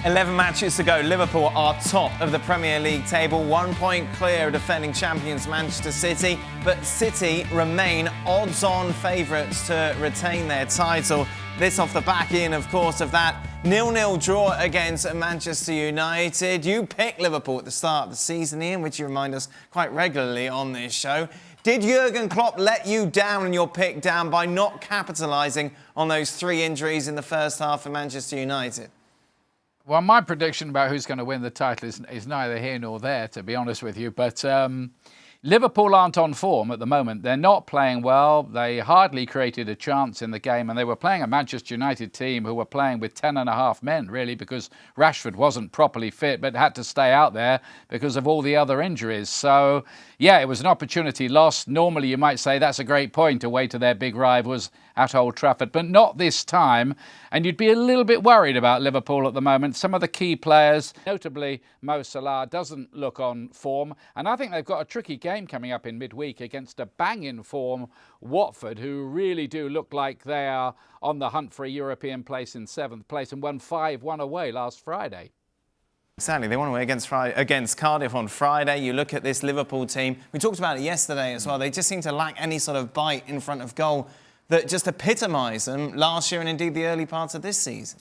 11 matches to go. Liverpool are top of the Premier League table, 1 point clear of defending champions Manchester City. But City remain odds-on favourites to retain their title. This off the back end, of course, of that 0-0 draw against Manchester United. You picked Liverpool at the start of the season, Ian, which you remind us quite regularly on this show. Did Jurgen Klopp let you down in your pick down by not capitalising on those 3 injuries in the first half for Manchester United? Well, my prediction about who's going to win the title is neither here nor there, to be honest with you. But Liverpool aren't on form at the moment. They're not playing well. They hardly created a chance in the game. And they were playing a Manchester United team who were playing with 10.5 men, really, because Rashford wasn't properly fit, but had to stay out there because of all the other injuries. So, yeah, it was an opportunity lost. Normally, you might say that's a great point away to their big rivals at Old Trafford, but not this time. And you'd be a little bit worried about Liverpool at the moment. Some of the key players, notably Mo Salah, doesn't look on form. And I think they've got a tricky game coming up in midweek against a bang-in form Watford, who really do look like they are on the hunt for a European place in 7th place and won 5-1 away last Friday. Exactly, they won away against Cardiff on Friday. You look at this Liverpool team, we talked about it yesterday as well, they just seem to lack any sort of bite in front of goal that just epitomise them last year and indeed the early parts of this season.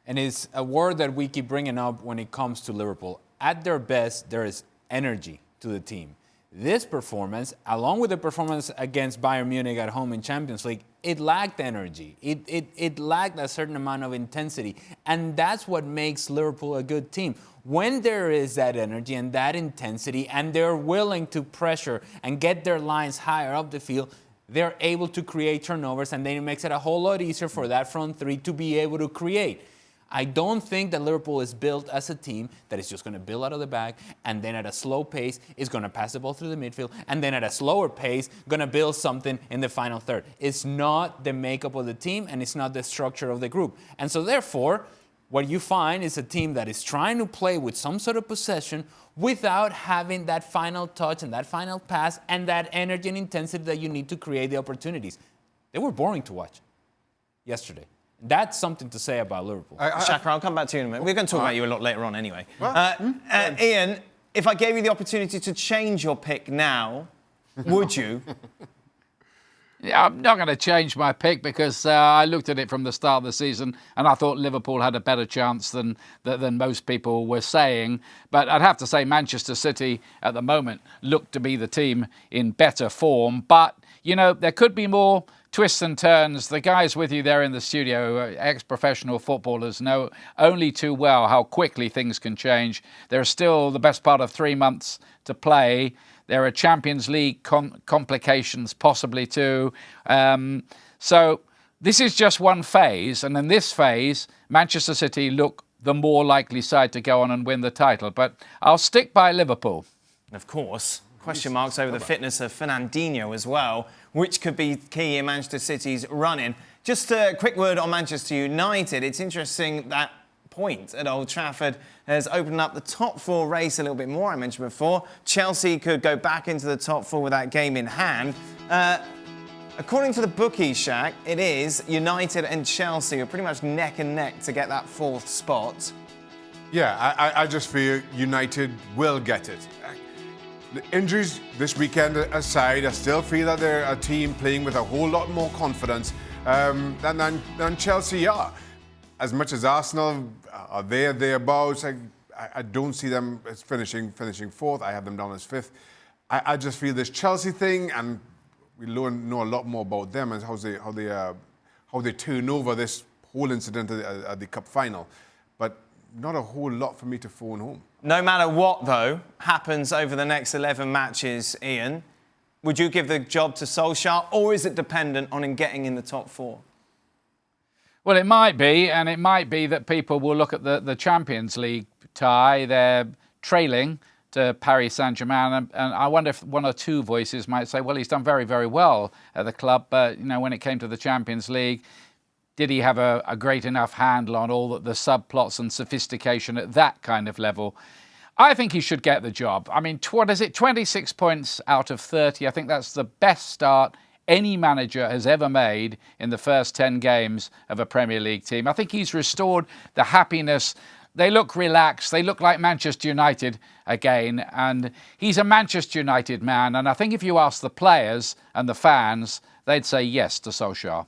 And it's a word that we keep bringing up when it comes to Liverpool. At their best, there is energy to the team. This performance, along with the performance against Bayern Munich at home in Champions League, it lacked energy. It lacked a certain amount of intensity. And that's what makes Liverpool a good team. When there is that energy and that intensity, and they're willing to pressure and get their lines higher up the field, they're able to create turnovers, and then it makes it a whole lot easier for that front three to be able to create. I don't think that Liverpool is built as a team that is just going to build out of the back and then at a slow pace is going to pass the ball through the midfield and then at a slower pace going to build something in the final third. It's not the makeup of the team and it's not the structure of the group. And so therefore, what you find is a team that is trying to play with some sort of possession without having that final touch and that final pass and that energy and intensity that you need to create the opportunities. They were boring to watch yesterday. That's something to say about Liverpool. Shaka, I'll come back to you in a minute. We're going to talk about you a lot later on anyway. Ian, if I gave you the opportunity to change your pick now, would you? Yeah, I'm not going to change my pick because I looked at it from the start of the season and I thought Liverpool had a better chance than most people were saying. But I'd have to say Manchester City at the moment look to be the team in better form. But, you know, there could be more twists and turns. The guys with you there in the studio, ex-professional footballers, know only too well how quickly things can change. There's still the best part of 3 months to play. There are Champions League complications possibly too. So this is just one phase. And in this phase, Manchester City look the more likely side to go on and win the title. But I'll stick by Liverpool. Of course. Question marks over the fitness of Fernandinho as well, which could be key in Manchester City's run-in. Just a quick word on Manchester United. It's interesting that point at Old Trafford has opened up the top 4 race a little bit more, I mentioned before. Chelsea could go back into the top 4 with that game in hand. According to the bookies, Shaq, it is United and Chelsea are pretty much neck and neck to get that 4th spot. Yeah, I just feel United will get it. The injuries this weekend aside, I still feel that they're a team playing with a whole lot more confidence than Chelsea are. As much as Arsenal are thereabouts, I don't see them as finishing 4th. I have them down as 5th. I just feel this Chelsea thing, and we know a lot more about them and how they turn over this whole incident at the cup final. But not a whole lot for me to phone home. No matter what, though, happens over the next 11 matches, Ian, would you give the job to Solskjaer, or is it dependent on him getting in the top 4? Well, it might be, and it might be that people will look at the Champions League tie. They're trailing to Paris Saint-Germain, and I wonder if 1 or 2 voices might say, well, he's done very, very well at the club, but, you know, when it came to the Champions League, did he have a great enough handle on all the subplots and sophistication at that kind of level? I think he should get the job. I mean, what is it, 26 points out of 30? I think that's the best start any manager has ever made in the first 10 games of a Premier League team. I think he's restored the happiness They look relaxed. They look like Manchester United again. And he's a Manchester United man. And I think if you ask the players and the fans, they'd say yes to Solskjaer.